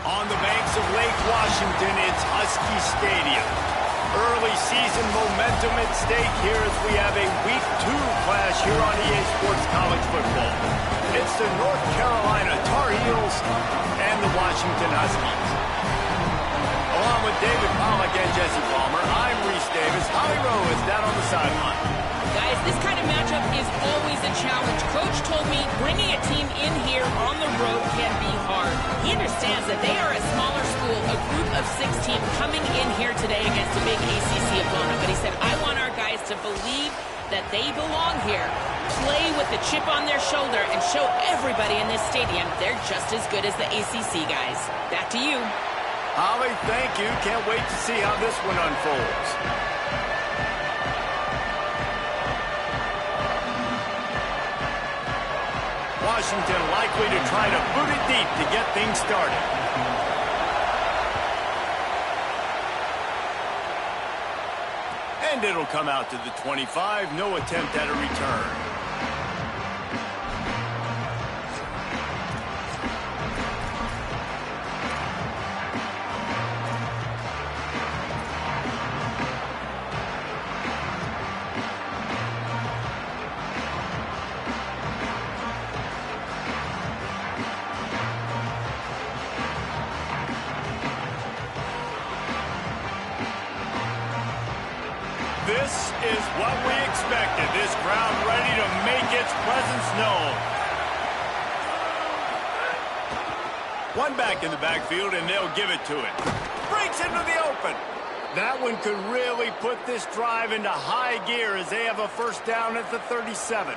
On the banks of Lake Washington, it's Husky Stadium. Early season momentum at stake here as we have a Week 2 clash here on EA Sports College Football. It's the North Carolina Tar Heels and the Washington Huskies. Along with David Pollack and Jesse Palmer, I'm Reese Davis. Holly Rowe is down on the sideline. Guys, this kind of matchup is always a challenge. Coach told me bringing a team in here on the road can be hard. He understands that they are a smaller school, a group of 6 teams coming in here today against a big ACC opponent. But he said, I want our guys to believe that they belong here, play with the chip on their shoulder, and show everybody in this stadium they're just as good as the ACC guys. Back to you. Holly, thank you. Can't wait to see how this one unfolds. Washington likely to try to boot it deep to get things started. And it'll come out to the 25. No attempt at a return. This is what we expected. This crowd ready to make its presence known. One back in the backfield, and they'll give it to it. Breaks into the open. That one could really put this drive into high gear as they have a first down at the 37.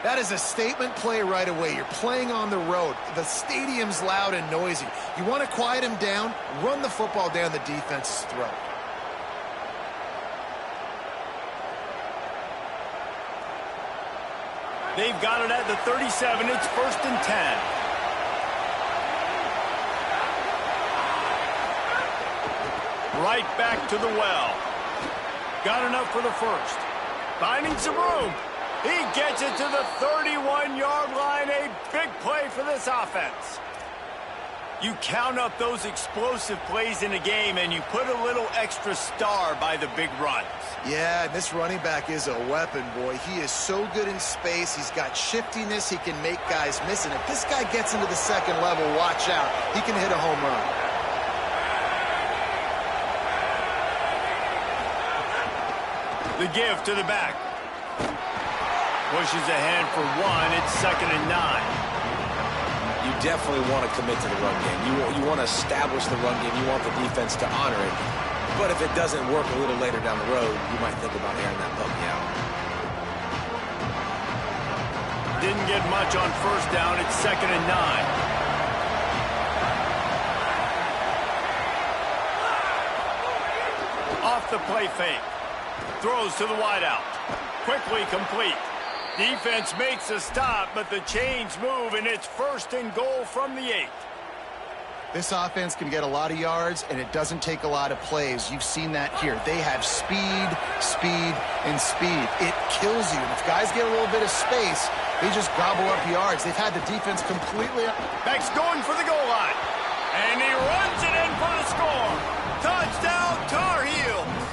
That is a statement play right away. You're playing on the road. The stadium's loud and noisy. You want to quiet them down, run the football down the defense's throat. They've got it at the 37. It's 1st and 10. Right back to the well. Got enough for the first. Finding some room. He gets it to the 31-yard line. A big play for this offense. You count up those explosive plays in a game, and you put a little extra star by the big runs. Yeah, this running back is a weapon, boy. He is so good in space. He's got shiftiness. He can make guys miss. And if this guy gets into the second level, watch out. He can hit a home run. The give to the back. Pushes ahead for 1. It's 2nd and 9. You definitely want to commit to the run game. You want to establish the run game. You want the defense to honor it. But if it doesn't work a little later down the road, you might think about airing that puppy out. Didn't get much on first down. It's 2nd and 9. Off the play fake. Throws to the wideout. Quickly complete. Defense makes a stop, but the chains move, and it's 1st and goal from the 8. This offense can get a lot of yards, and it doesn't take a lot of plays. You've seen that here. They have speed, speed, and speed. It kills you. And if guys get a little bit of space, they just gobble up yards. They've had the defense completely... Beck's going for the goal line. And he runs it in for the score. Touchdown, Tar Heels.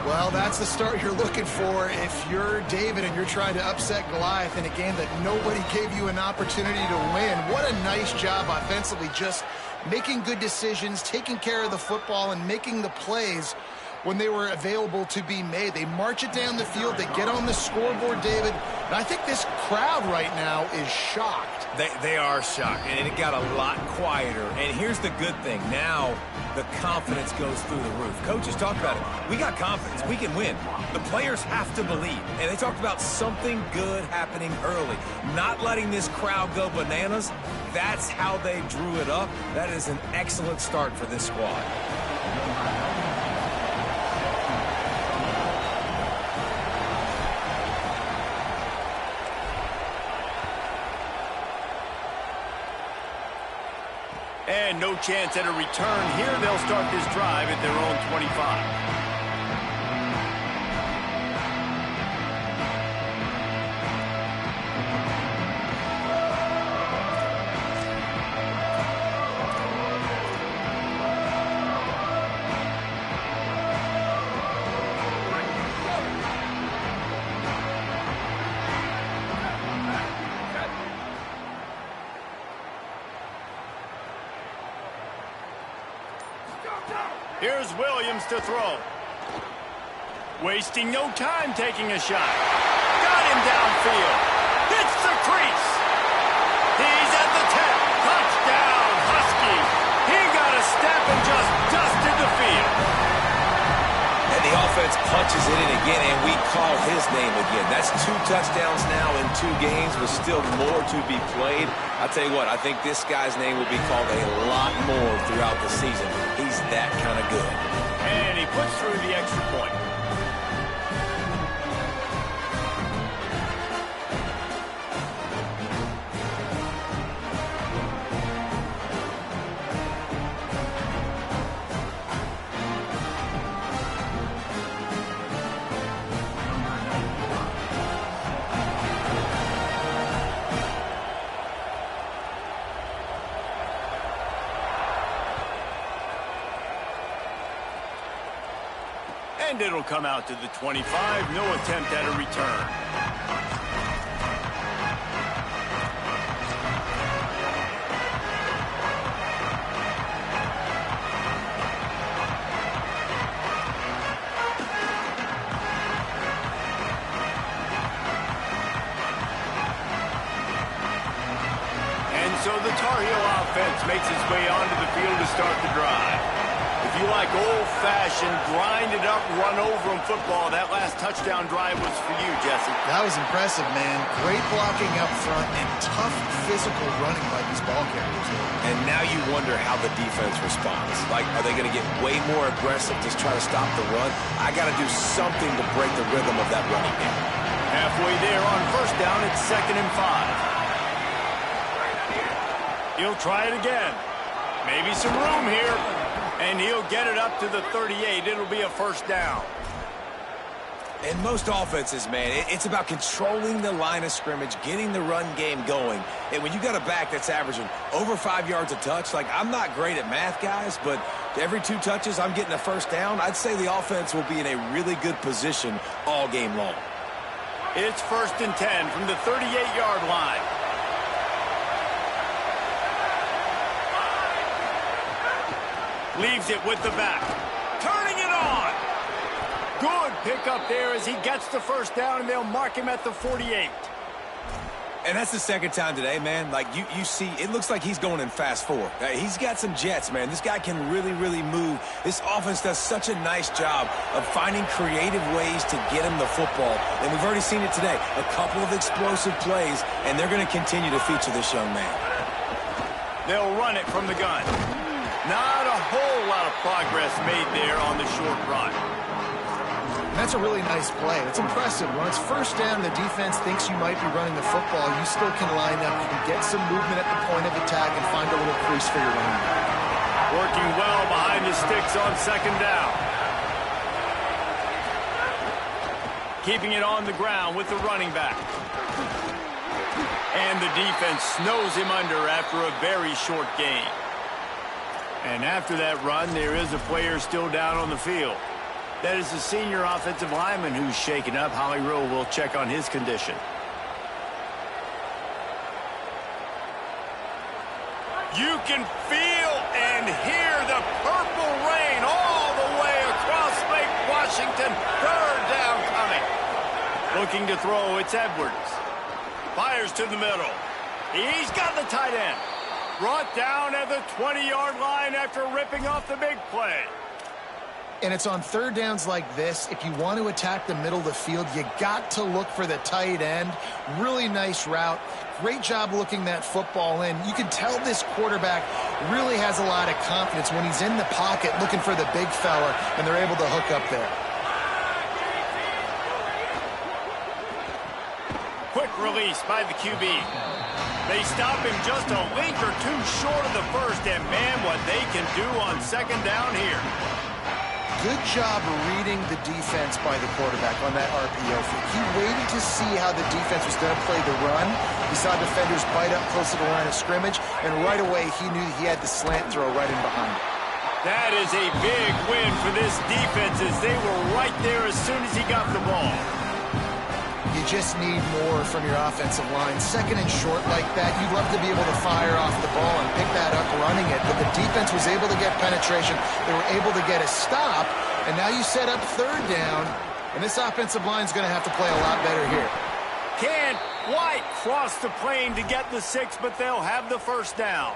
Well, that's the start you're looking for if you're David and you're trying to upset Goliath in a game that nobody gave you an opportunity to win. What a nice job offensively, just making good decisions, taking care of the football, and making the plays when they were available to be made. They march it down the field. They get on the scoreboard, David. And I think this crowd right now is shocked. They are shocked, and it got a lot quieter. And here's the good thing. Now the confidence goes through the roof. Coaches talked about it. We got confidence. We can win. The players have to believe. And they talked about something good happening early. Not letting this crowd go bananas. That's how they drew it up. That is an excellent start for this squad. And no chance at a return here. They'll start this drive at their own 25. Here's Williams to throw. Wasting no time taking a shot. Got him downfield. Hits the crease. He's at the 10. Touchdown, Huskies. He got a step and just dusted the field. And the offense punches it in again, and we call his name again. That's 2 touchdowns now in 2 games with still more to be played. I'll tell you what, I think this guy's name will be called a lot more throughout the season. He's that kind of good. And he puts through the extra point. And it'll come out to the 25. No attempt at a return. And so the Tar Heel offense makes its way onto the field to start the drive. If you like old-fashioned, grind-it-up, run-over-'em football, that last touchdown drive was for you, Jesse. That was impressive, man. Great blocking up front and tough physical running by these ball carriers. And now you wonder how the defense responds. Like, are they going to get way more aggressive to try to stop the run? I got to do something to break the rhythm of that running game. Halfway there on first down, it's 2nd and 5. He'll try it again. Maybe some room here. And he'll get it up to the 38. It'll be a first down. In most offenses, man, it's about controlling the line of scrimmage, getting the run game going. And when you got a back that's averaging over 5 yards a touch, like, I'm not great at math, guys, but every 2 touches I'm getting a first down, I'd say the offense will be in a really good position all game long. It's 1st and 10 from the 38-yard line. Leaves it with the back. Turning it on. Good pickup there as he gets the first down, and they'll mark him at the 48. And that's the 2nd time today, man. Like, you see, it looks like he's going in fast forward. He's got some jets, man. This guy can really, really move. This offense does such a nice job of finding creative ways to get him the football. And we've already seen it today. A couple of explosive plays, and they're going to continue to feature this young man. They'll run it from the gun. Not a whole lot of progress made there on the short run. And that's a really nice play. It's impressive. When it's first down, the defense thinks you might be running the football. You still can line up. You can get some movement at the point of attack and find a little crease for your running back. Working well behind the sticks on 2nd down. Keeping it on the ground with the running back. And the defense snows him under after a very short gain. And after that run, there is a player still down on the field. That is the senior offensive lineman who's shaken up. Holly Rowe will check on his condition. You can feel and hear the purple rain all the way across Lake Washington. 3rd down coming. Looking to throw, it's Edwards. Fires to the middle. He's got the tight end. Brought down at the 20-yard line after ripping off the big play. And it's on 3rd downs like this. If you want to attack the middle of the field, you got to look for the tight end. Really nice route. Great job looking that football in. You can tell this quarterback really has a lot of confidence when he's in the pocket looking for the big fella, and they're able to hook up there. Quick release by the QB. They stop him just a link or two short of the first, and man, what they can do on 2nd down here. Good job reading the defense by the quarterback on that RPO. He waited to see how the defense was going to play the run. He saw defenders bite up close to the line of scrimmage, and right away he knew he had the slant throw right in behind it. That is a big win for this defense as they were right there as soon as he got the ball. You you just need more from your offensive line. Second and short like that, you'd love to be able to fire off the ball and pick that up running it, but the defense was able to get penetration. They were able to get a stop, and now you set up third down, and this offensive line is going to have to play a lot better here. Can't quite cross the plane to get the 6, but they'll have the first down.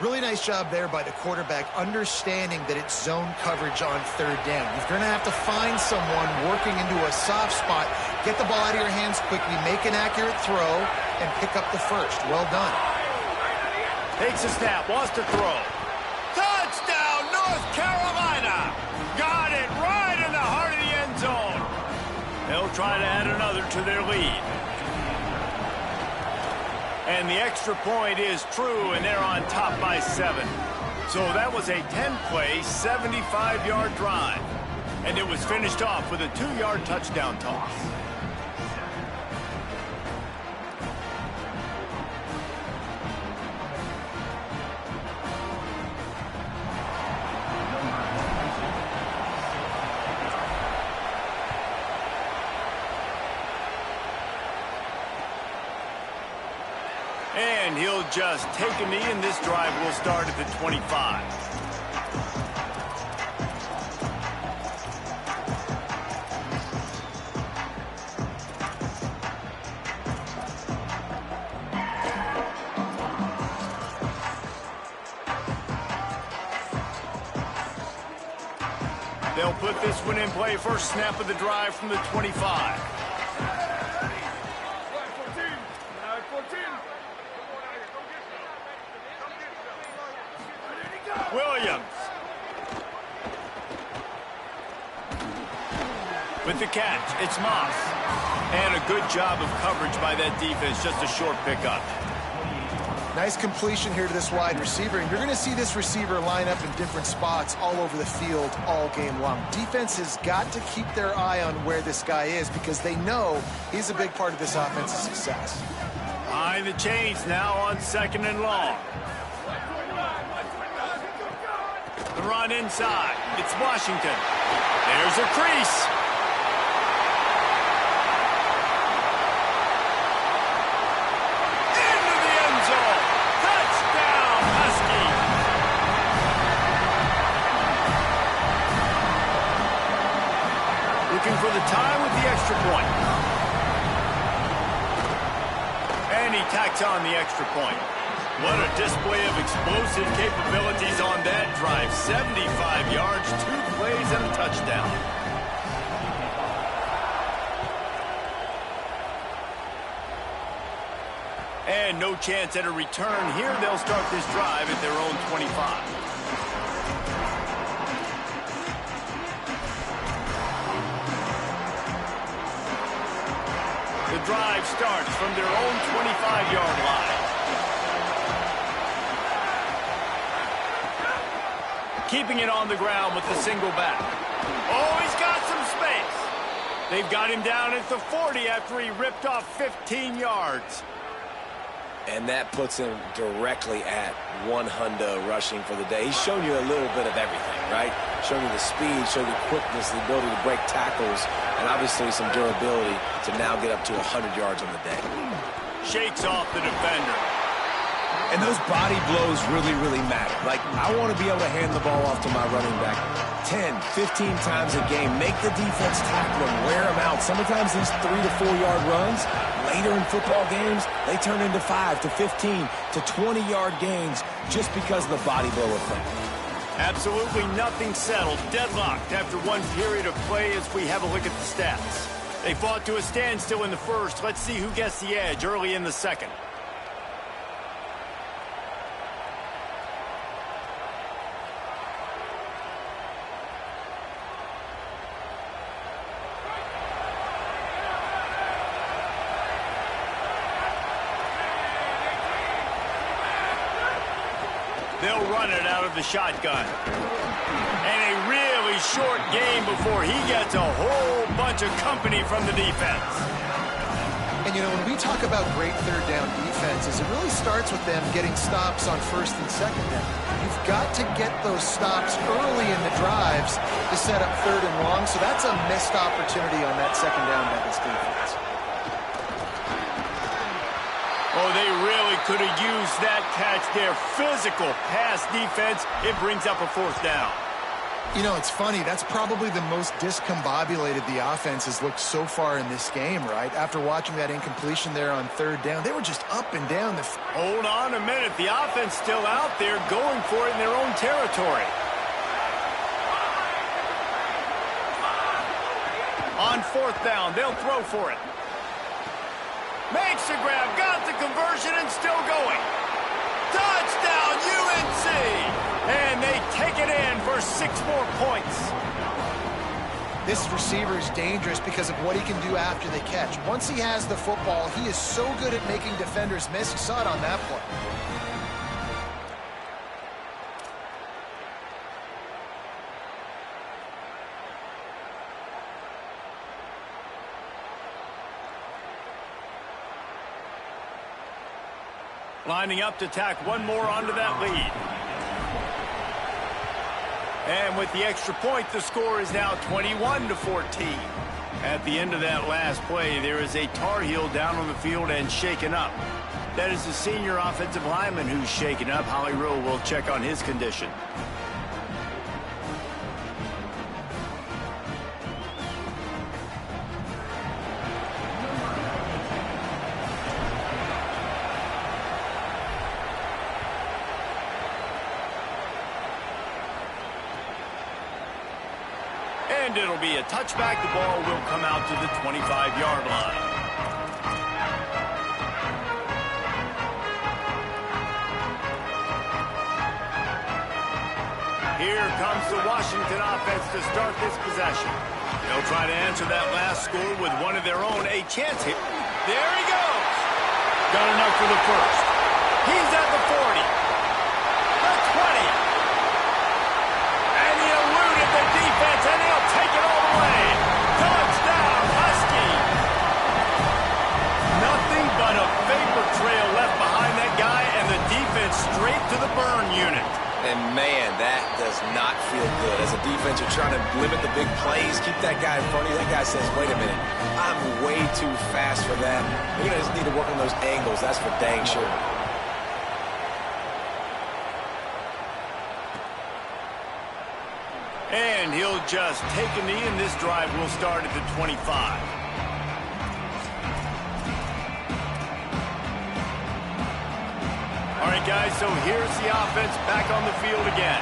Really nice job there by the quarterback, understanding that it's zone coverage on third down. You're going to have to find someone working into a soft spot, get the ball out of your hands quickly, make an accurate throw, and pick up the first. Well done. Takes a snap, wants to throw. Touchdown, North Carolina! Got it right in the heart of the end zone. They'll try to add another to their lead. And the extra point is true, and they're on top by 7. So that was a 10-play, 75-yard drive. And it was finished off with a 2-yard touchdown toss. And he'll just take a knee, and this drive will start at the 25. They'll put this one in play. First snap of the drive from the 25. Williams with the catch. It's Moss. And a good job of coverage by that defense. Just a short pickup. Nice completion here to this wide receiver. And you're going to see this receiver line up in different spots all over the field all game long. Defense has got to keep their eye on where this guy is because they know he's a big part of this offense's success. Behind the chains now on 2nd and long. The run inside. It's Washington. There's a crease. Into the end zone. Touchdown, Husky. Looking for the tie with the extra point. And he tacks on the extra point. What a display of explosive capabilities on that drive. 75 yards, 2 plays, and a touchdown. And no chance at a return here. They'll start this drive at their own 25. The drive starts from their own 25-yard line. Keeping it on the ground with the single back. Oh, he's got some space. They've got him down at the 40 after he ripped off 15 yards. And that puts him directly at 100 rushing for the day. He's shown you a little bit of everything, right? Shown you the speed, shown you the quickness, the ability to break tackles, and obviously some durability to now get up to 100 yards on the day. Shakes off the defender. And those body blows really, really matter. Like, I want to be able to hand the ball off to my running back 10, 15 times a game. Make the defense tackle him, wear him out. Sometimes these 3 to 4 yard runs, later in football games, they turn into 5 to 15 to 20-yard gains just because of the body blow effect. Absolutely nothing settled. Deadlocked after one period of play as we have a look at the stats. They fought to a standstill in the first. Let's see who gets the edge early in the second. They'll run it out of the shotgun. And a really short game before he gets a whole bunch of company from the defense. And, you know, when we talk about great third down defenses, it really starts with them getting stops on first and second down. You've got to get those stops early in the drives to set up third and long, so that's a missed opportunity on that second down by this defense. Oh, they really could have used that catch there. Physical pass defense. It brings up a fourth down. You know, it's funny. That's probably the most discombobulated the offense has looked so far in this game, right? After watching that incompletion there on third down, they were just up and down the field. Hold on a minute. The offense still out there going for it in their own territory. On fourth down, they'll throw for it. Makes the grab, got the conversion, and still going. Touchdown, UNC! And they take it in for 6 more points. This receiver is dangerous because of what he can do after the catch. Once he has the football, he is so good at making defenders miss. You saw it on that play. Lining up to tack one more onto that lead. And with the extra point, the score is now 21-14. At the end of that last play, there is a Tar Heel down on the field and shaken up. That is the senior offensive lineman who's shaken up. Holly Rowe will check on his condition. And it'll be a touchback. The ball will come out to the 25-yard line. Here comes the Washington offense to start this possession. They'll try to answer that last score with one of their own. A chance here. There he goes. Got enough for the first. He's at the 40. The 20. And he eluded the defense, and he'll take it all the way. Touchdown, Huskies. Nothing but a vapor trail left behind that guy, and the defense straight to the burn unit. And, man, that does not feel good. As a defense, you're trying to limit the big plays, keep that guy in front of you. That guy says, wait a minute, I'm way too fast for that. You're going to just need to work on those angles. That's for dang sure. And he'll just take a knee, and this drive will start at the 25. All right, guys, so here's the offense back on the field again.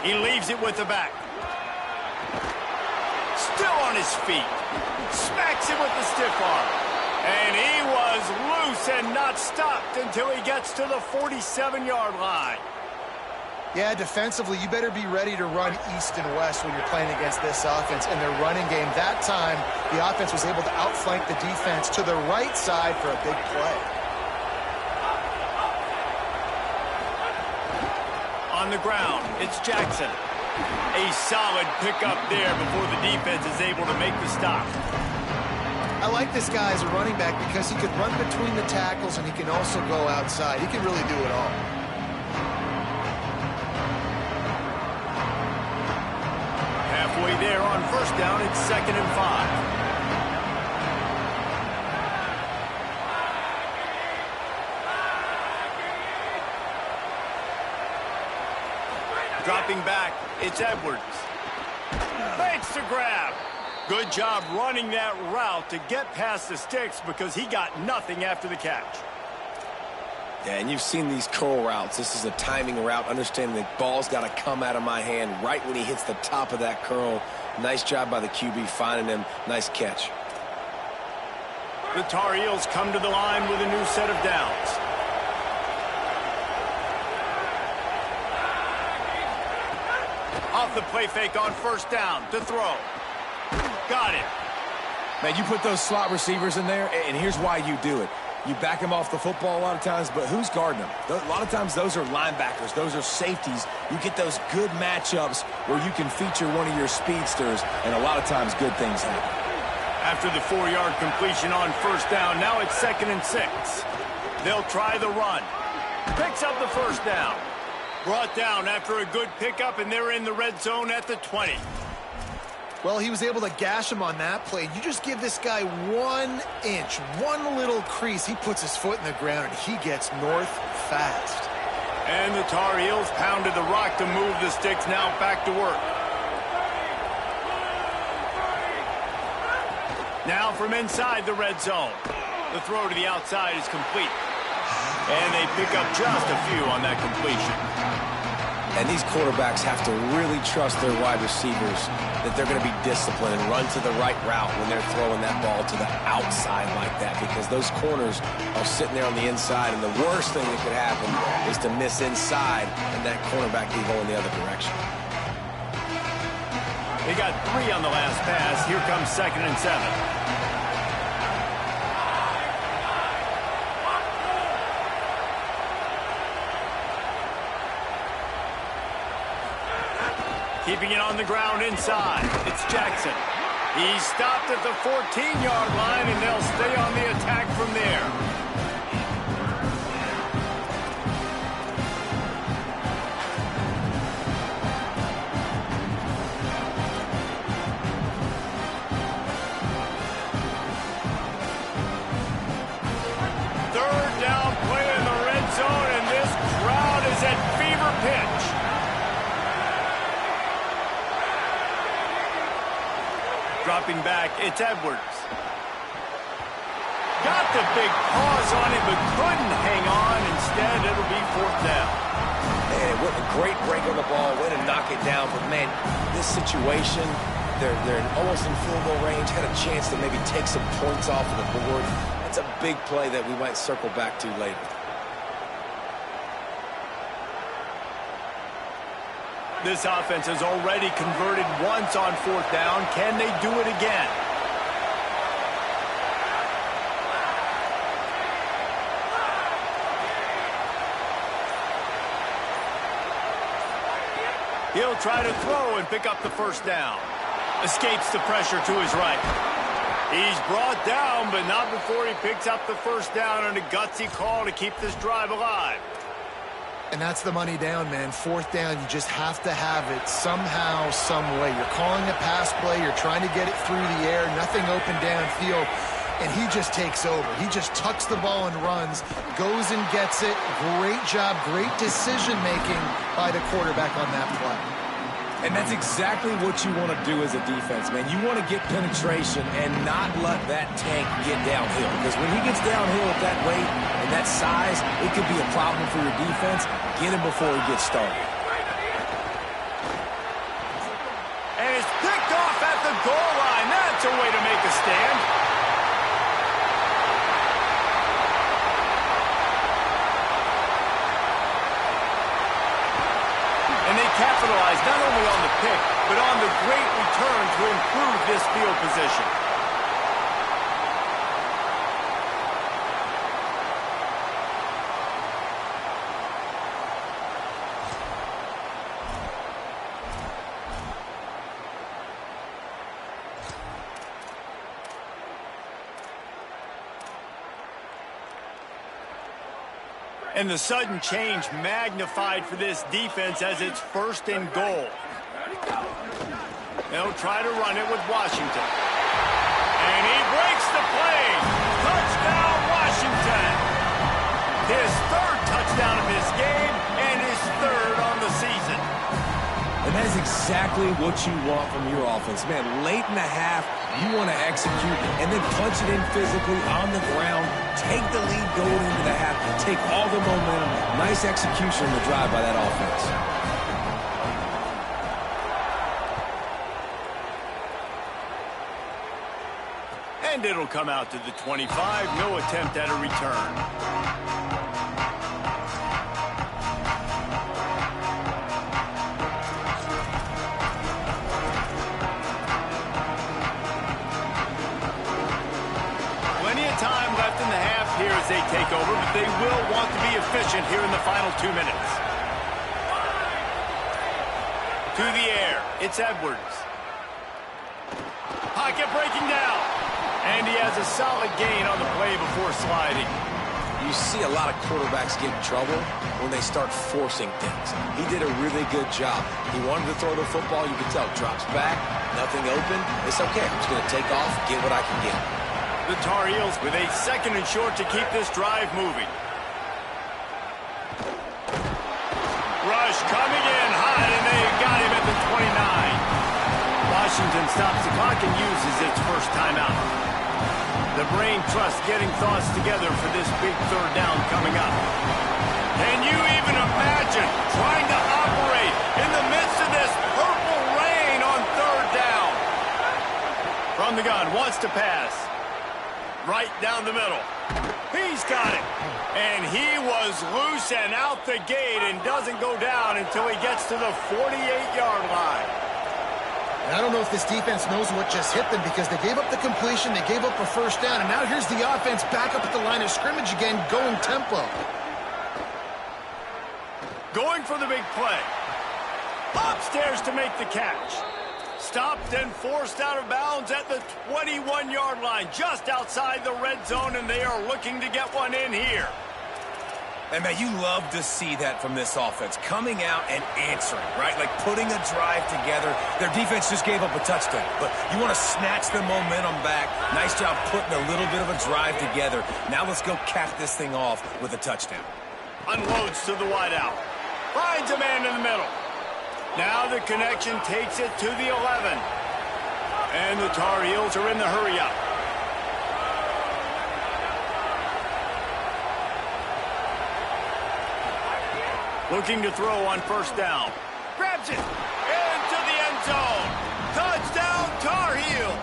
He leaves it with the back. Still on his feet. Smacks it with the stiff arm. And he was loose and not stopped until he gets to the 47-yard line. Yeah, defensively, you better be ready to run east and west when you're playing against this offense. In their running game, that time, the offense was able to outflank the defense to the right side for a big play. On the ground, it's Jackson. A solid pickup there before the defense is able to make the stop. I like this guy as a running back because he can run between the tackles and he can also go outside. He can really do it all. Halfway there on first down, it's 2nd and 5. Dropping back, it's Edwards. Makes the grab. Good job running that route to get past the sticks because he got nothing after the catch. Yeah, and you've seen these curl routes. This is a timing route, understanding the ball's got to come out of my hand right when he hits the top of that curl. Nice job by the QB finding him. Nice catch. The Tar Heels come to the line with a new set of downs. Off the play fake on first down to throw. Got it. Man, you put those slot receivers in there, and here's why you do it. You back him off the football a lot of times, but who's guarding him? A lot of times those are linebackers. Those are safeties. You get those good matchups where you can feature one of your speedsters, and a lot of times good things happen. After the 4-yard completion on first down, now it's 2nd and 6. They'll try the run. Picks up the first down. Brought down after a good pickup, and they're in the red zone at the 20. Well, he was able to gash him on that play. You just give this guy 1 inch, one little crease. He puts his foot in the ground, and he gets north fast. And the Tar Heels pounded the rock to move the sticks. Now back to work. Now from inside the red zone. The throw to the outside is complete. And they pick up just a few on that completion. And these quarterbacks have to really trust their wide receivers that they're going to be disciplined and run to the right route when they're throwing that ball to the outside like that, because those corners are sitting there on the inside, and the worst thing that could happen is to miss inside and that cornerback be going the other direction. They got 3 on the last pass. Here comes 2nd and 7. Keeping it on the ground inside. It's Jackson. He's stopped at the 14-yard line, and they'll stay on the attack from there. Third down play in the red zone, and this crowd is at fever pitch. Dropping back, it's Edwards. Got the big paws on it, but couldn't hang on. Instead, it'll be 4th down. Man, what a great break on the ball. Way to knock it down. But, man, this situation, they're almost in field goal range. Had a chance to maybe take some points off of the board. That's a big play that we might circle back to later. This offense has already converted once on 4th down. Can they do it again? He'll try to throw and pick up the first down. Escapes the pressure to his right. He's brought down, but not before he picks up the first down, and a gutsy call to keep this drive alive. And that's the money down, man. 4th down, you just have to have it somehow, some way. You're calling a pass play. You're trying to get it through the air. Nothing open downfield. And he just takes over. He just tucks the ball and runs, goes and gets it. Great job, great decision-making by the quarterback on that play. And that's exactly what you want to do as a defense, man. You want to get penetration and not let that tank get downhill. Because when he gets downhill at that weight and that size, it could be a problem for your defense. Get him before he gets started. And it's picked off at the goal line. That's a way to make a stand. And they capitalize not only on the pick, but on the great return to improve this field position. And the sudden change magnified for this defense as it's 1st and goal. They'll try to run it with Washington. And he breaks the play. Touchdown, Washington. His 3rd touchdown of his game and his 3rd on the season. And that is exactly what you want from your offense. Man, late in the half, you want to execute and then punch it in physically on the ground. Take the lead going into the half. Take all the momentum. Nice execution on the drive by that offense. And it'll come out to the 25. No attempt at a return. Time left in the half here as they take over, but they will want to be efficient here in the final 2 minutes. To the air, it's Edwards. Pocket breaking down. And he has a solid gain on the play before sliding. You see a lot of quarterbacks get in trouble when they start forcing things. He did a really good job. He wanted to throw the football. You can tell. Drops back, nothing open. It's okay. I'm just going to take off, get what I can get. The Tar Heels with a 2nd and short to keep this drive moving. Rush coming in hot, and they got him at the 29. Washington stops the clock and uses its first timeout. The brain trust getting thoughts together for this big 3rd down coming up. Can you even imagine trying to operate in the midst of this purple rain on 3rd down? From the gun, wants to pass. Right down the middle. He's got it. And he was loose and out the gate and doesn't go down until he gets to the 48-yard line. I don't know if this defense knows what just hit them because they gave up the completion, they gave up a 1st down, and now here's the offense back up at the line of scrimmage again, going tempo. Going for the big play. Upstairs to make the catch. Stopped and forced out of bounds at the 21-yard line, just outside the red zone, and they are looking to get one in here. And, man, you love to see that from this offense, coming out and answering, right? Like putting a drive together. Their defense just gave up a touchdown, but you want to snatch the momentum back. Nice job putting a little bit of a drive together. Now let's go cap this thing off with a touchdown. Unloads to the wideout. Finds a man in the middle. Now the connection takes it to the 11. And the Tar Heels are in the hurry-up. Looking to throw on 1st down. Grabs it. Into the end zone. Touchdown, Tar Heels.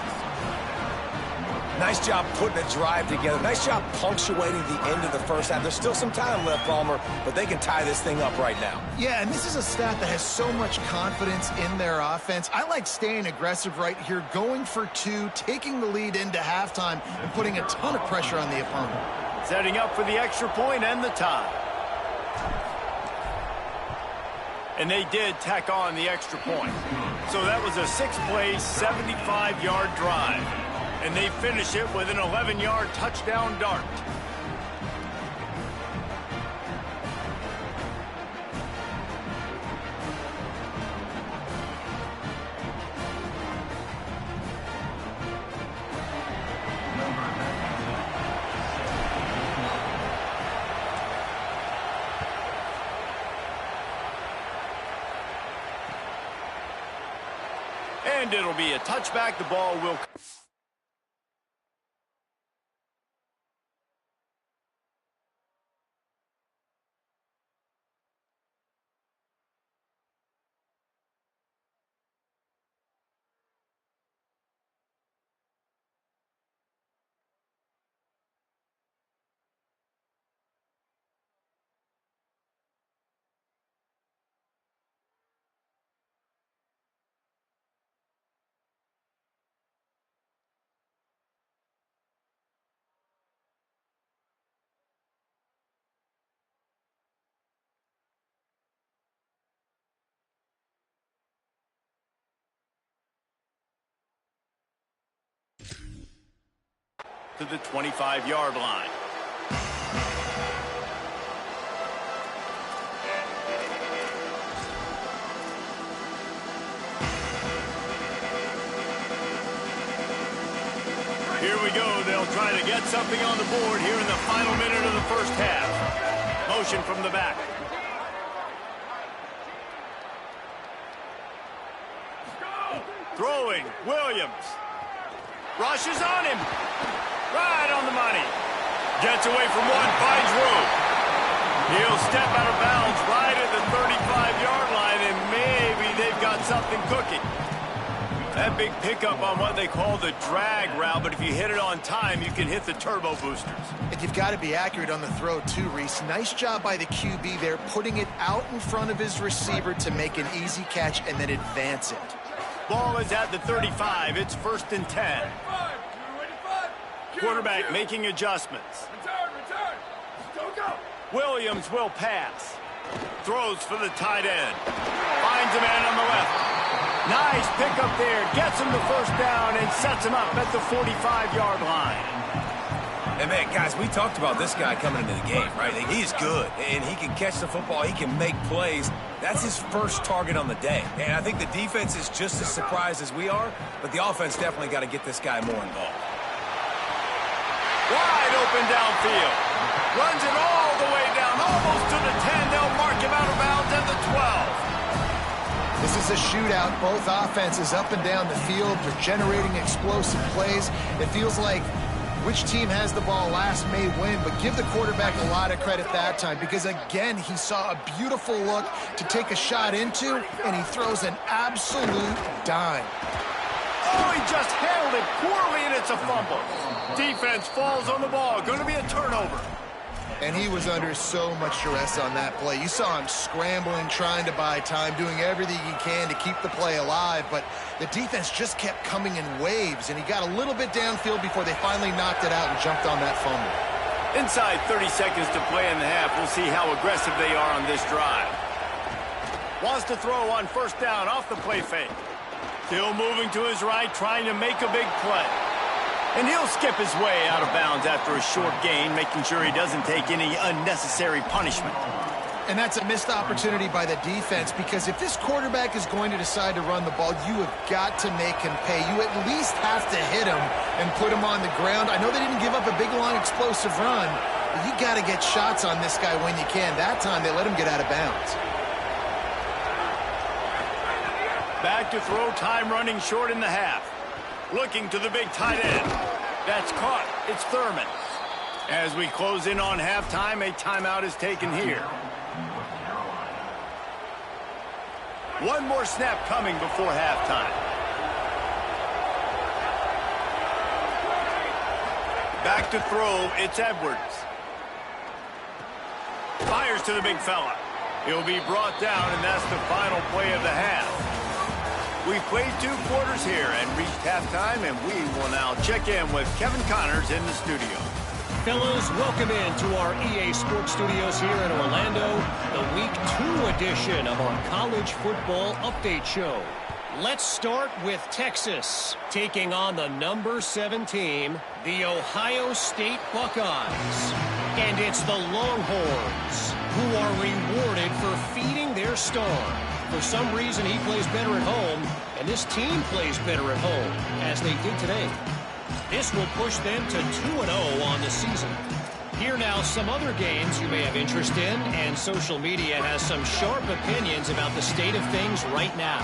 Nice job putting a drive together. Nice job punctuating the end of the 1st half. There's still some time left, Palmer, but they can tie this thing up right now. Yeah, and this is a staff that has so much confidence in their offense. I like staying aggressive right here, going for 2, taking the lead into halftime, and putting a ton of pressure on the opponent. Setting up for the extra point and the tie. And they did tack on the extra point. So that was a 6-play, 75-yard drive. And they finish it with an 11-yard touchdown dart. And it'll be a touchback. The ball will... to the 25-yard line. Here we go. They'll try to get something on the board here in the final minute of the 1st half. Motion from the back. Throwing, Williams. Rushes on him. Right on the money. Gets away from one, finds room. He'll step out of bounds right at the 35-yard line, and maybe they've got something cooking. That big pickup on what they call the drag route, but if you hit it on time, you can hit the turbo boosters. And you've got to be accurate on the throw, too, Reese. Nice job by the QB there, putting it out in front of his receiver to make an easy catch and then advance it. Ball is at the 35. It's 1st and 10. Quarterback making adjustments. Williams will pass. Throws for the tight end. Finds a man on the left. Nice pickup there. Gets him the first down and sets him up at the 45-yard line. And, man, guys, we talked about this guy coming into the game, right? He's good, and he can catch the football. He can make plays. That's his first target on the day. And I think the defense is just as surprised as we are, but the offense definitely got to get this guy more involved. Wide open downfield. Runs it all the way down, almost to the 10. They'll mark him out of bounds at the 12. This is a shootout. Both offenses up and down the field. They're generating explosive plays. It feels like which team has the ball last may win, but give the quarterback a lot of credit that time because, again, he saw a beautiful look to take a shot into, and he throws an absolute dime. Oh, he just handled it poorly, and it's a fumble. Defense falls on the ball. Going to be a turnover. And he was under so much duress on that play. You saw him scrambling, trying to buy time, doing everything he can to keep the play alive, but the defense just kept coming in waves, and he got a little bit downfield before they finally knocked it out and jumped on that fumble. Inside 30 seconds to play in the half. We'll see how aggressive they are on this drive. Wants to throw on first down off the play fake. Still moving to his right, trying to make a big play. And he'll skip his way out of bounds after a short gain, making sure he doesn't take any unnecessary punishment. And that's a missed opportunity by the defense because if this quarterback is going to decide to run the ball, you have got to make him pay. You at least have to hit him and put him on the ground. I know they didn't give up a big, long, explosive run, but you got to get shots on this guy when you can. That time they let him get out of bounds. Back to throw, time running short in the half. Looking to the big tight end. That's caught. It's Thurman. As we close in on halftime, a timeout is taken here. One more snap coming before halftime. Back to throw, it's Edwards. Fires to the big fella. He'll be brought down, and that's the final play of the half. We've played 2 quarters here and reached halftime, and we will now check in with Kevin Connors in the studio. Fellas, welcome into our EA Sports Studios here in Orlando, the Week 2 edition of our College Football Update Show. Let's start with Texas, taking on the number 7 team, the Ohio State Buckeyes. And it's the Longhorns who are rewarded for feeding their star. For some reason, he plays better at home, and this team plays better at home, as they did today. This will push them to 2-0 on the season. Here now, some other games you may have interest in, and social media has some sharp opinions about the state of things right now.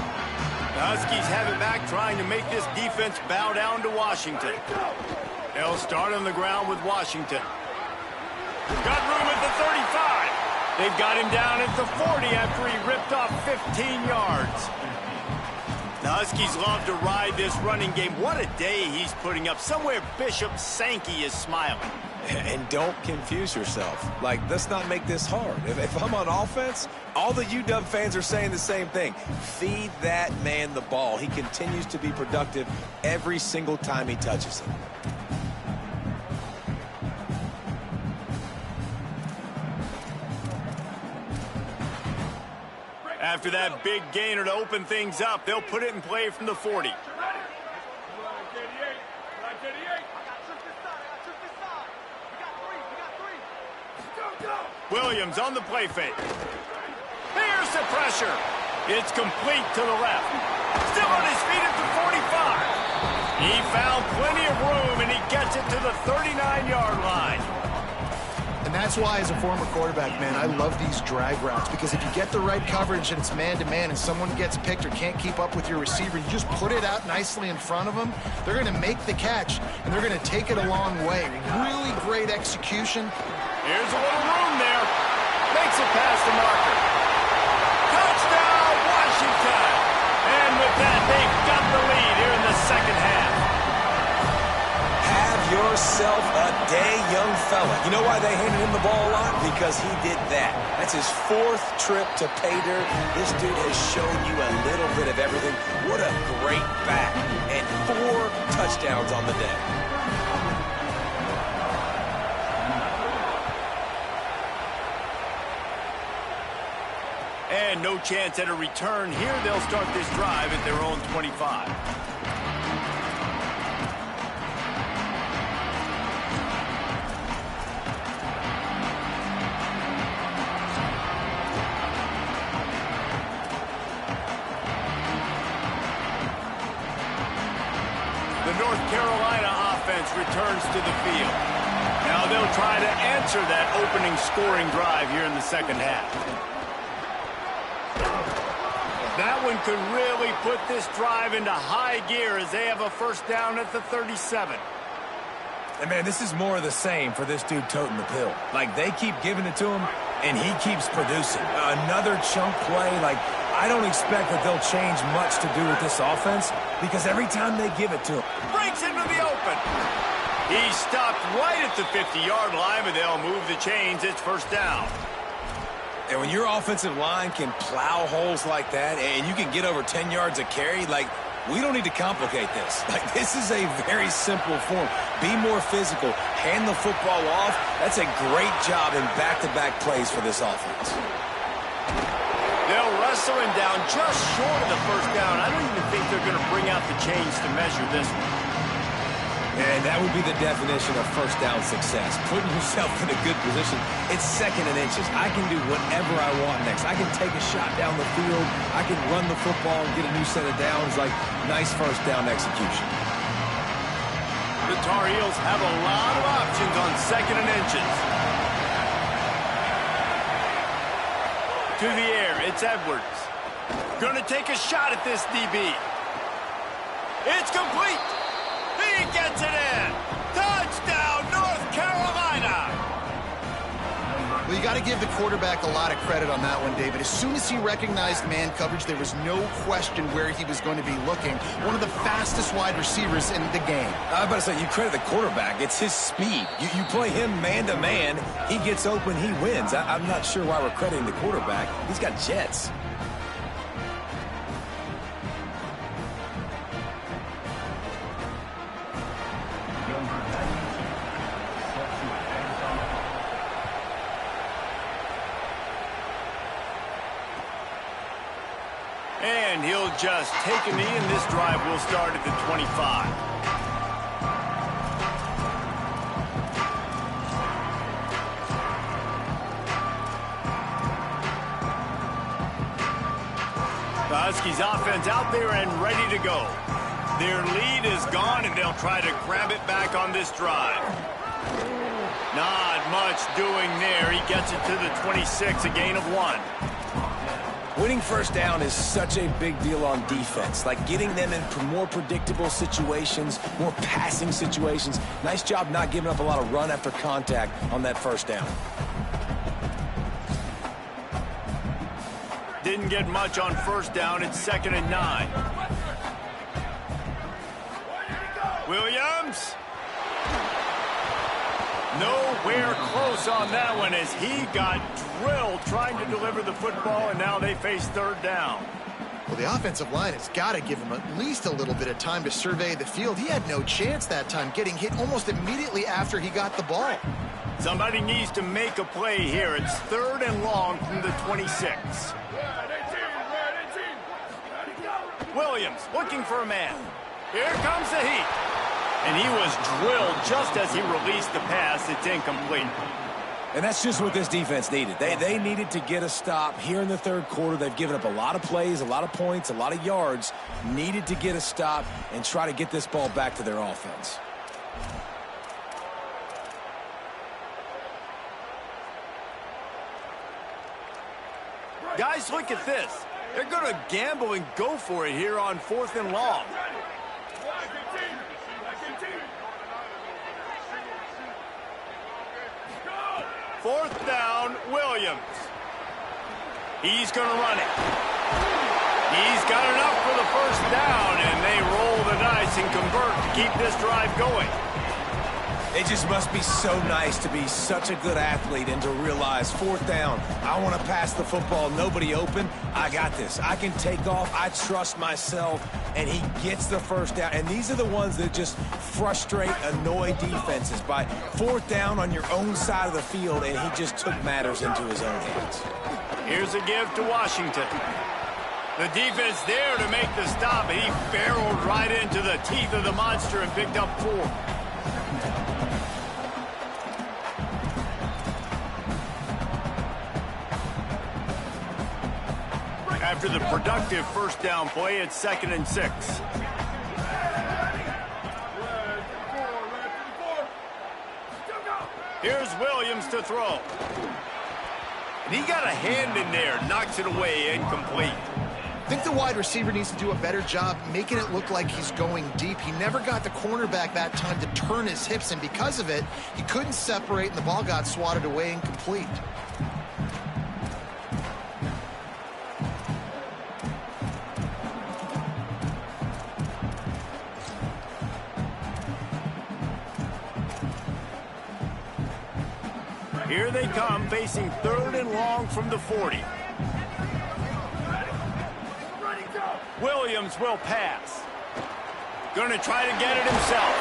The Huskies have it back, trying to make this defense bow down to Washington. They'll start on the ground with Washington. Got room at the 35. They've got him down at the 40 after he ripped off 15 yards. The Huskies love to ride this running game. What a day he's putting up. Somewhere Bishop Sankey is smiling. And don't confuse yourself. Like, let's not make this hard. If I'm on offense, all the UW fans are saying the same thing. Feed that man the ball. He continues to be productive every single time he touches it. After that big gainer to open things up, they'll put it in play from the 40. Williams on the play fake. Here's the pressure. It's complete to the left. Still on his feet at the 45. He found plenty of room, and he gets it to the 39-yard line. And that's why, as a former quarterback, man, I love these drag routes because if you get the right coverage and it's man-to-man and someone gets picked or can't keep up with your receiver, you just put it out nicely in front of them, they're going to make the catch, and they're going to take it a long way. Really great execution. Here's a little room there. Makes it past the marker. Touchdown, Washington! And with that, they've got the lead here in the second half. Have yourself a day, young fella. You know why they handed him the ball a lot? Because he did that. That's his 4th trip to pay dirt. This dude has shown you a little bit of everything. What a great back. And 4 touchdowns on the day. no chance at a return. Here they'll start this drive at their own 25. The North Carolina offense returns to the field. Now they'll try to answer that opening scoring drive here in the second half. That one could really put this drive into high gear as they have a first down at the 37. And, man, this is more of the same for this dude toting the pill. Like, they keep giving it to him, and he keeps producing. Another chunk play. Like, I don't expect that they'll change much to do with this offense because every time they give it to him. Breaks into the open. He's stopped right at the 50-yard line, but they'll move the chains. It's first down. And when your offensive line can plow holes like that and you can get over 10 yards of carry, like, we don't need to complicate this. Like, this is a very simple form. Be more physical. Hand the football off. That's a great job in back-to-back plays for this offense. They'll wrestle him down just short of the first down. I don't even think they're going to bring out the chains to measure this one. And that would be the definition of first down success. Putting yourself in a good position. It's second and inches. I can do whatever I want next. I can take a shot down the field. I can run the football and get a new set of downs. Like, nice first down execution. The Tar Heels have a lot of options on second and inches. To the air, it's Edwards. Gonna take a shot at this DB. It's complete. He gets it in. Touchdown, North Carolina. Well, you got to give the quarterback a lot of credit on that one, David. As soon as he recognized man coverage, there was no question where he was going to be looking. One of the fastest wide receivers in the game. I was about to say, you credit the quarterback. It's his speed. You play him man-to-man, he gets open, he wins. I'm not sure why we're crediting the quarterback. He's got jets. And he'll just take a knee, and this drive will start at the 25. The Huskies offense out there and ready to go. Their lead is gone, and they'll try to grab it back on this drive. Not much doing there. He gets it to the 26, a gain of 1. Winning first down is such a big deal on defense. Like, getting them in more predictable situations, more passing situations. Nice job not giving up a lot of run after contact on that first down. Didn't get much on first down. It's 2nd and 9. Williams. Nowhere close on that one as he got drilled trying to deliver the football, and now they face 3rd down. Well, the offensive line has got to give him at least a little bit of time to survey the field. He had no chance that time, getting hit almost immediately after he got the ball. Somebody needs to make a play here. It's 3rd and long from the 26. Williams looking for a man. Here comes the heat. And he was drilled just as he released the pass. It's incomplete. And that's just what this defense needed. They needed to get a stop here in the 3rd quarter. They've given up a lot of plays, a lot of points, a lot of yards. Needed to get a stop and try to get this ball back to their offense. Guys, look at this. They're going to gamble and go for it here on 4th and long. Fourth down, Williams. He's going to run it. He's got enough for the first down, and they roll the dice and convert to keep this drive going. It just must be so nice to be such a good athlete and to realize fourth down, I want to pass the football, nobody open, I got this. I can take off, I trust myself, and he gets the first down. And these are the ones that just frustrate, annoy defenses by fourth down on your own side of the field, and he just took matters into his own hands. Here's a give to Washington. The defense there to make the stop, and he barreled right into the teeth of the monster and picked up 4. After the productive first down play, it's 2nd and 6. Here's Williams to throw. And he got a hand in there, knocks it away, incomplete. I think the wide receiver needs to do a better job making it look like he's going deep. He never got the cornerback that time to turn his hips, and because of it, he couldn't separate, and the ball got swatted away incomplete. Here they come, facing 3rd and long from the 40. Williams will pass. Going to try to get it himself.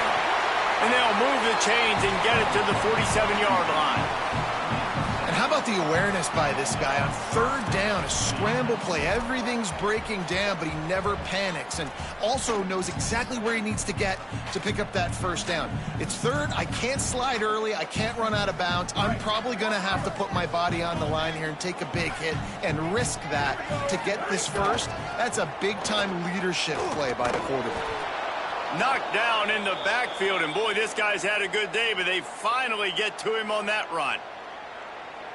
And they'll move the chains and get it to the 47-yard line. And how about the awareness by this guy on 3rd down, a scramble play. Everything's breaking down, but he never panics and also knows exactly where he needs to get to pick up that first down. It's 3rd. I can't slide early. I can't run out of bounds. I'm probably going to have to put my body on the line here and take a big hit and risk that to get this first. That's a big-time leadership play by the quarterback. Knocked down in the backfield, and boy, this guy's had a good day, but they finally get to him on that run.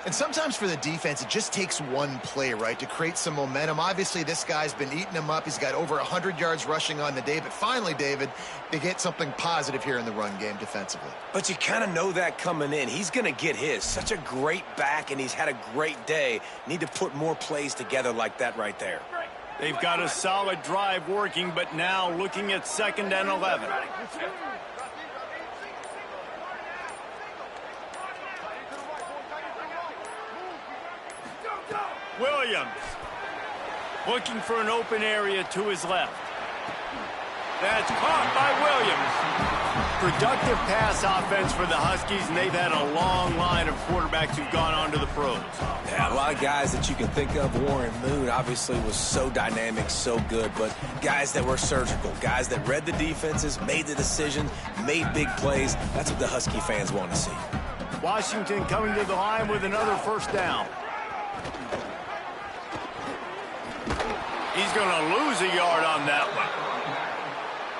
And sometimes for the defense, it just takes one play, right, to create some momentum. Obviously, this guy's been eating them up. He's got over 100 yards rushing on the day. But finally, David, they get something positive here in the run game defensively. But you kind of know that coming in. He's going to get his. Such a great back, and he's had a great day. Need to put more plays together like that right there. They've got a solid drive working, but now looking at 2nd and 11. Williams looking for an open area to his left. That's caught by Williams. Productive pass offense for the Huskies, and they've had a long line of quarterbacks who've gone on to the pros. Yeah, a lot of guys that you can think of. Warren Moon obviously was so dynamic, so good, but guys that were surgical, guys that read the defenses, made the decisions, made big plays. That's what the Husky fans want to see. Washington coming to the line with another first down. He's going to lose a yard on that one.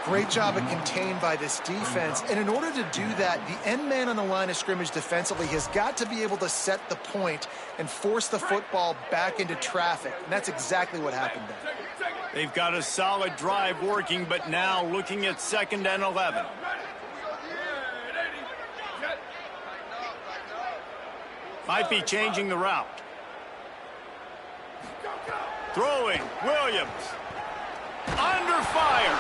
Great job of contained by this defense. And in order to do that, the end man on the line of scrimmage defensively has got to be able to set the point and force the football back into traffic. And that's exactly what happened there. They've got a solid drive working, but now looking at 2nd and 11. Might be changing the route. Throwing, Williams. Under fire.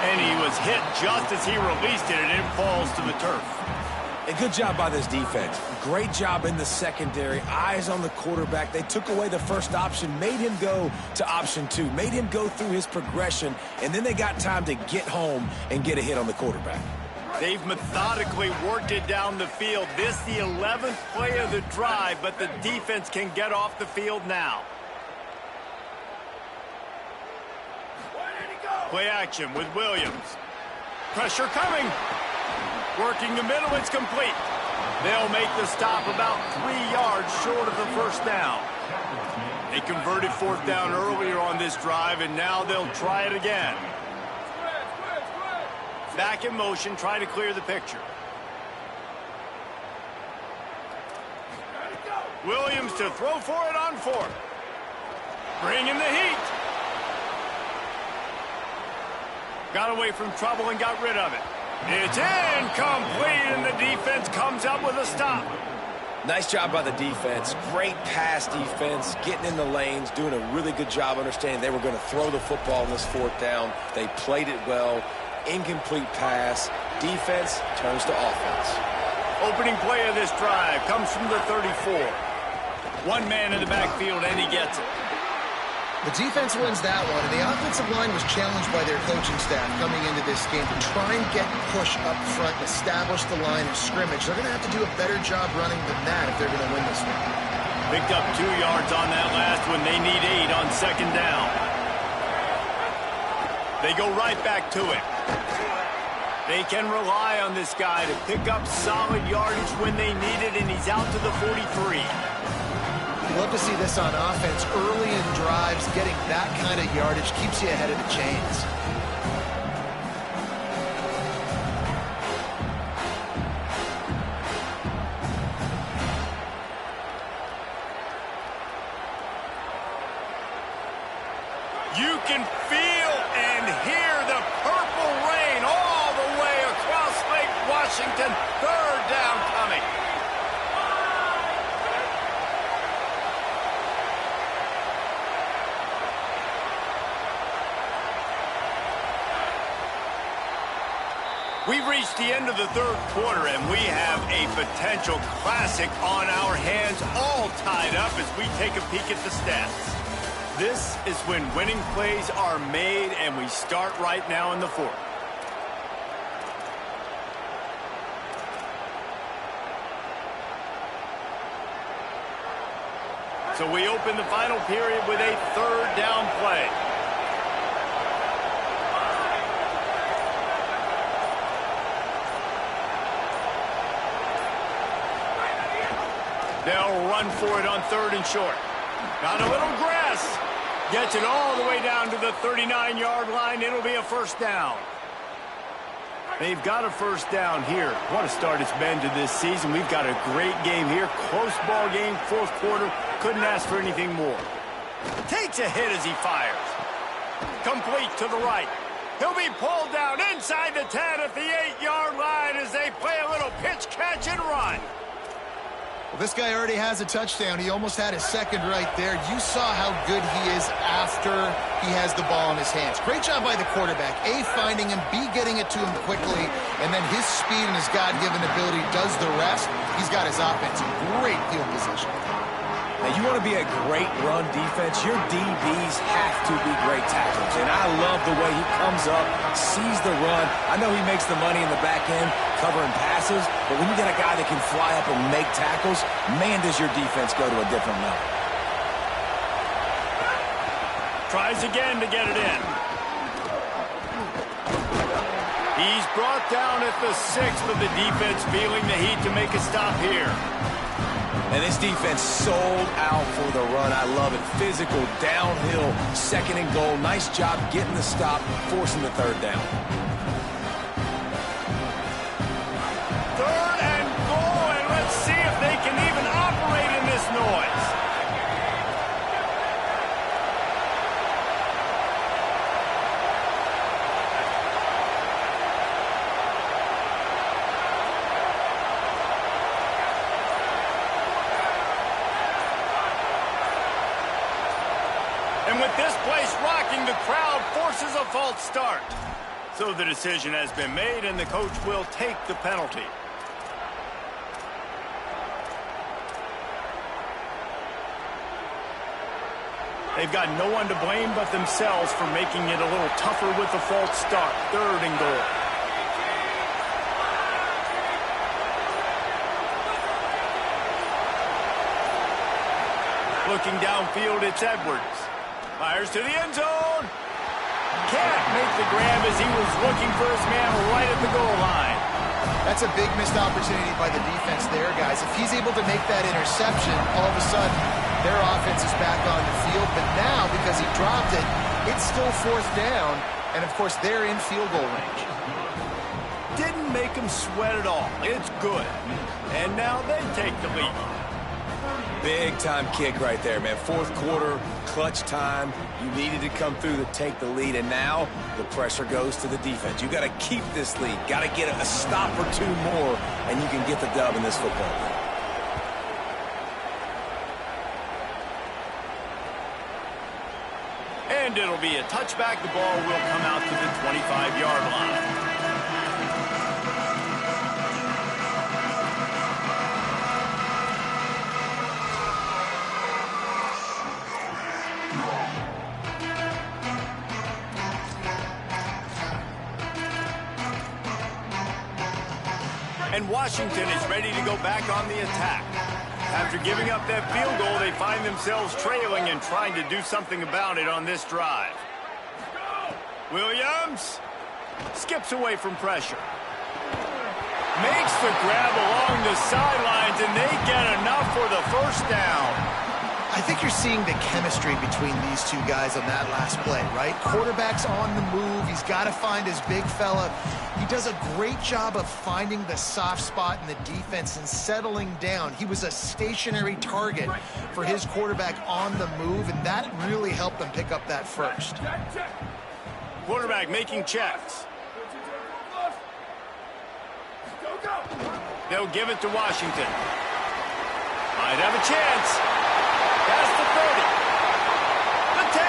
And he was hit just as he released it, and it falls to the turf. A good job by this defense. Great job in the secondary. Eyes on the quarterback. They took away the first option, made him go to option 2, made him go through his progression, and then they got time to get home and get a hit on the quarterback. They've methodically worked it down the field. This the 11th play of the drive, but the defense can get off the field now. Play action with Williams. Pressure coming. Working the middle, it's complete. They'll make the stop about 3 yards short of the first down. They converted 4th down earlier on this drive, and now they'll try it again. Back in motion, try to clear the picture. Williams to throw for it on 4th. Bring in the heat. Got away from trouble and got rid of it. It's incomplete, and the defense comes up with a stop. Nice job by the defense. Great pass defense, getting in the lanes, doing a really good job understanding they were going to throw the football on this 4th down. They played it well. Incomplete pass. defense turns to offense. Opening play of this drive comes from the 34. One man in the backfield, and he gets it. The defense wins that one, and the offensive line was challenged by their coaching staff coming into this game to try and get push up front and establish the line of scrimmage. They're going to have to do a better job running than that if they're going to win this one. Picked up 2 yards on that last one. They need 8 on second down. They go right back to it. They can rely on this guy to pick up solid yardage when they need it, and he's out to the 43. Love to see this on offense. Early in drives, getting that kind of yardage keeps you ahead of the chains. You can feel and hear the purple rain all the way across Lake Washington. Third down coming. We've reached the end of the third quarter, and we have a potential classic on our hands, all tied up as we take a peek at the stats. This is when winning plays are made, and we start right now in the fourth. So we open the final period with a third down play. They'll run for it on third and short. Got a little grass. Gets it all the way down to the 39-yard line. It'll be a first down. They've got a first down here. What a start it's been to this season. We've got a great game here. Close ball game, fourth quarter. Couldn't ask for anything more. Takes a hit as he fires. Complete to the right. He'll be pulled down inside the 10 at the 8-yard line as they play a little pitch, catch, and run. Well, this guy already has a touchdown. He almost had his second right there. You saw how good he is after he has the ball in his hands. Great job by the quarterback. A, finding him, B, getting it to him quickly, and then his speed and his God-given ability does the rest. He's got his offense in great field position. Now, you want to be a great run defense, your DBs have to be great tacklers. And I love the way he comes up, sees the run. I know he makes the money in the back end covering passes, but when you got a guy that can fly up and make tackles, man, does your defense go to a different level. Tries again to get it in. He's brought down at the 6, but the defense feeling the heat to make a stop here. And this defense sold out for the run. I love it. Physical, downhill, second and goal. Nice job getting the stop, forcing the third down. Third and goal, and let's see if they can even operate in this noise. And with this place rocking, the crowd forces a false start. So the decision has been made, and the coach will take the penalty. They've got no one to blame but themselves for making it a little tougher with the false start. Third and goal. Looking downfield, it's Edwards. Fires to the end zone. Can't make the grab as he was looking for his man right at the goal line. That's a big missed opportunity by the defense there, guys. If he's able to make that interception, all of a sudden, their offense is back on the field. But now, because he dropped it, it's still fourth down. And, of course, they're in field goal range. Didn't make him sweat at all. It's good. And now they take the lead. Big-time kick right there, man. Fourth quarter, clutch time. You needed to come through to take the lead, and now the pressure goes to the defense. You got to keep this lead. Got to get a stop or two more, and you can get the dub in this football game. And it'll be a touchback. The ball will come out to the 25-yard line. And Washington is ready to go back on the attack. After giving up that field goal, they find themselves trailing and trying to do something about it on this drive. Williams skips away from pressure. Makes the grab along the sidelines, and they get enough for the first down. I think you're seeing the chemistry between these two guys on that last play, right? Quarterback's on the move. He's got to find his big fella. He does a great job of finding the soft spot in the defense and settling down. He was a stationary target for his quarterback on the move, and that really helped them pick up that first. Quarterback making checks. They'll give it to Washington. Might have a chance. Past the 30. The 10.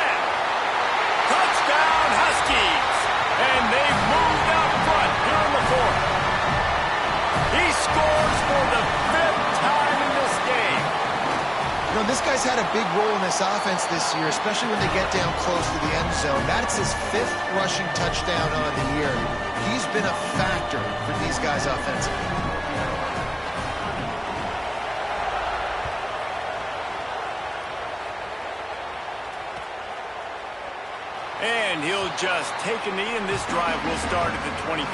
Touchdown, Huskies. And they've moved out front here in the fourth. He scores for the 5th time in this game. You know, this guy's had a big role in this offense this year, especially when they get down close to the end zone. That's his 5th rushing touchdown on the year. He's been a factor for these guys offensively. And he'll just take a knee, and this drive will start at the 25.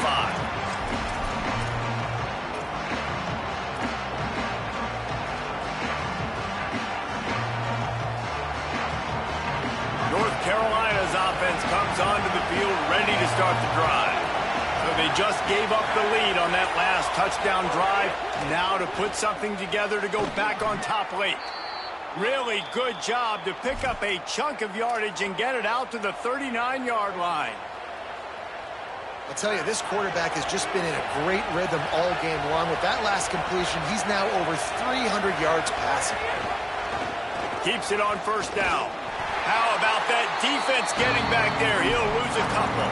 North Carolina's offense comes onto the field ready to start the drive. So they just gave up the lead on that last touchdown drive. Now to put something together to go back on top late. Really good job to pick up a chunk of yardage and get it out to the 39-yard line. I'll tell you, this quarterback has just been in a great rhythm all game long. With that last completion, he's now over 300 yards passing. Keeps it on first down. How about that defense getting back there? He'll lose a couple.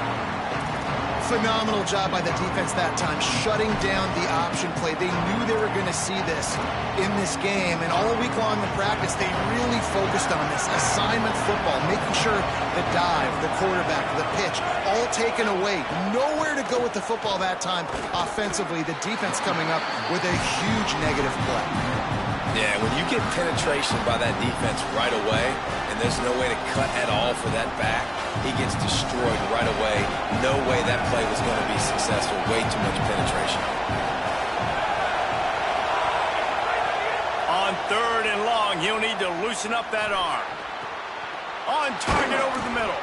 Phenomenal job by the defense that time, shutting down the option play. They knew they were going to see this in this game, and all week long in practice, they really focused on this assignment football, making sure the dive, the quarterback, the pitch, all taken away. Nowhere to go with the football that time offensively. The defense coming up with a huge negative play. Yeah, when you get penetration by that defense right away, and there's no way to cut at all for that back, he gets destroyed right away. No way that play was going to be successful. Way too much penetration. On 3rd and long, he'll need to loosen up that arm. On target over the middle.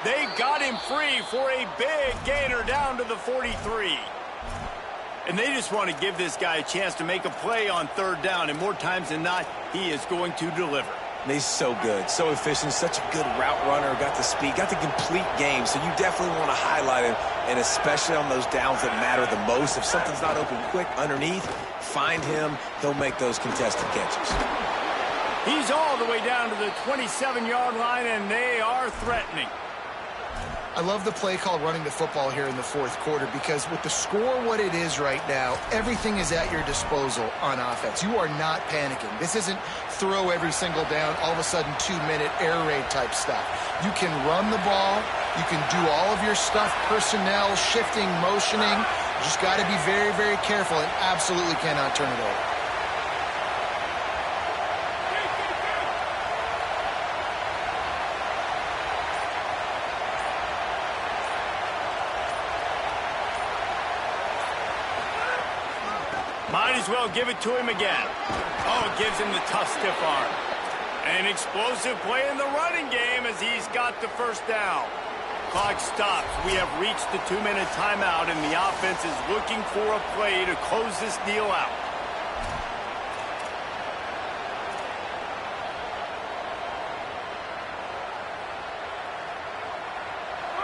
They got him free for a big gainer down to the 43. And they just want to give this guy a chance to make a play on 3rd down, and more times than not, he is going to deliver. And he's so good, so efficient, such a good route runner, got the speed, got the complete game, so you definitely want to highlight him, and especially on those downs that matter the most. If something's not open quick underneath, find him, he'll make those contested catches. He's all the way down to the 27-yard line, and they are threatening. I love the play call running the football here in the 4th quarter, because with the score what it is right now, everything is at your disposal on offense. You are not panicking. This isn't throw every single down, all of a sudden 2-minute air raid type stuff. You can run the ball. You can do all of your stuff, personnel, shifting, motioning. You just got to be very, very careful and absolutely cannot turn it over. Might as well give it to him again. Oh, it gives him the tough, stiff arm. An explosive play in the running game as he's got the first down. Clock stops. We have reached the 2-minute timeout, and the offense is looking for a play to close this deal out.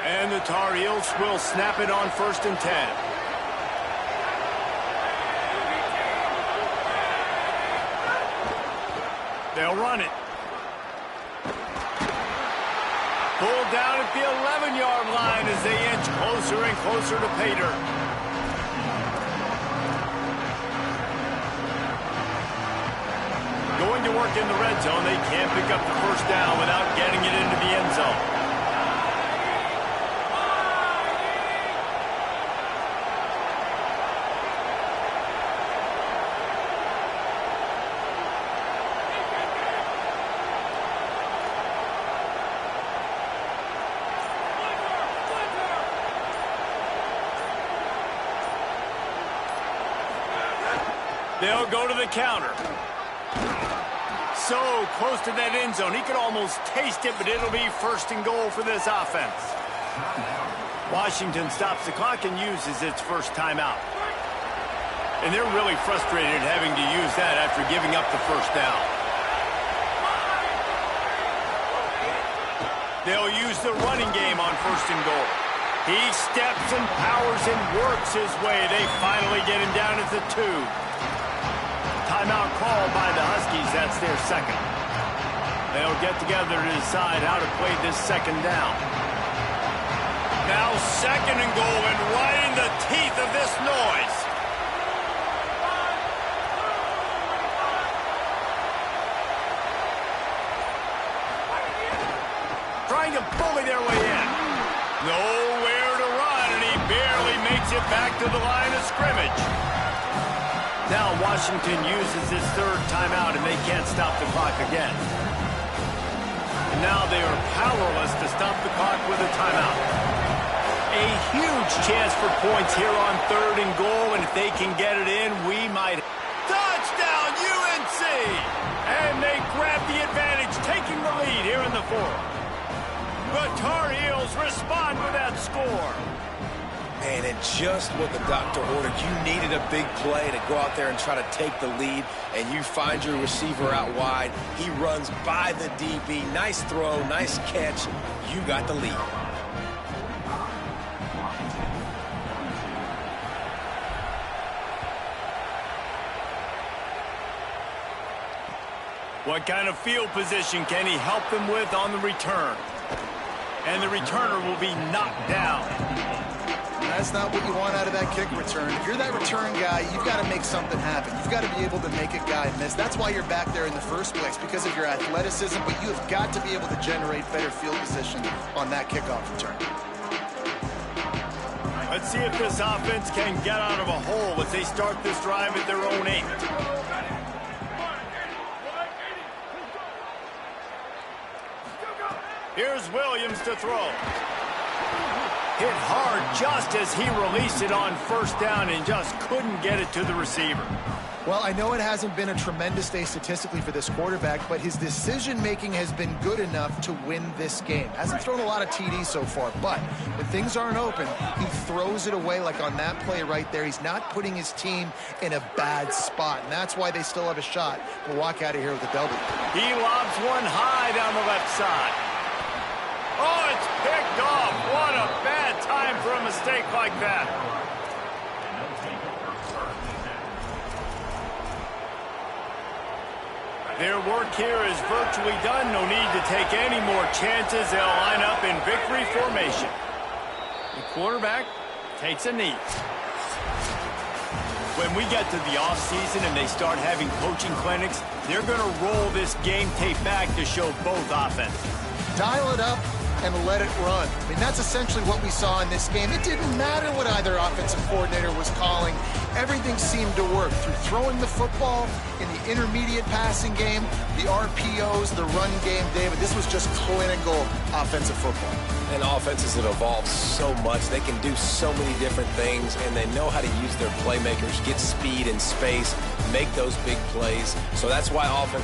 And the Tar Heels will snap it on 1st and 10. They'll run it. Pulled down at the 11-yard line as they inch closer and closer to pay dirt. Going to work in the red zone. They can't pick up the first down without getting it into the end zone. They'll go to the counter. So close to that end zone. He could almost taste it, but it'll be 1st and goal for this offense. Washington stops the clock and uses its first timeout. And they're really frustrated having to use that after giving up the first down. They'll use the running game on 1st and goal. He steps and powers and works his way. They finally get him down at the 2. Timeout called by the Huskies. That's their second. They'll get together to decide how to play this second down. Now 2nd and goal, and right in the teeth of this noise. Trying to bully their way in. Nowhere to run, and he barely makes it back to the line of scrimmage. Now Washington uses his 3rd timeout, and they can't stop the clock again. And now they are powerless to stop the clock with a timeout. A huge chance for points here on 3rd and goal, and if they can get it in, we might... Touchdown, UNC! And they grab the advantage, taking the lead here in the 4th. The Tar Heels respond with that score. Man, and just what the doctor ordered. You needed a big play to go out there and try to take the lead, and you find your receiver out wide. He runs by the DB. Nice throw, nice catch. You got the lead. What kind of field position can he help them with on the return? And the returner will be knocked down. That's not what you want out of that kick return. If you're that return guy, you've got to make something happen. You've got to be able to make a guy miss. That's why you're back there in the first place, because of your athleticism, but you have got to be able to generate better field position on that kickoff return. Let's see if this offense can get out of a hole as they start this drive at their own 8. Here's Williams to throw. Hit hard just as he released it on 1st down and just couldn't get it to the receiver. Well, I know it hasn't been a tremendous day statistically for this quarterback, but his decision-making has been good enough to win this game. Hasn't thrown a lot of TDs so far, but when things aren't open, he throws it away like on that play right there. He's not putting his team in a bad spot, and that's why they still have a shot to walk out of here with a W. He lobs one high down the left side. Oh, it's picked off. What a bad time for a mistake like that. Their work here is virtually done. No need to take any more chances. They'll line up in victory formation. The quarterback takes a knee. When we get to the offseason and they start having coaching clinics, they're going to roll this game tape back to show both offenses. Dial it up and let it run. I mean, that's essentially what we saw in this game. It didn't matter what either offensive coordinator was calling. Everything seemed to work through throwing the football in the intermediate passing game, the RPOs, the run game. David, this was just clinical offensive football. And offenses have evolved so much. They can do so many different things, and they know how to use their playmakers, get speed and space, make those big plays. So that's why offenses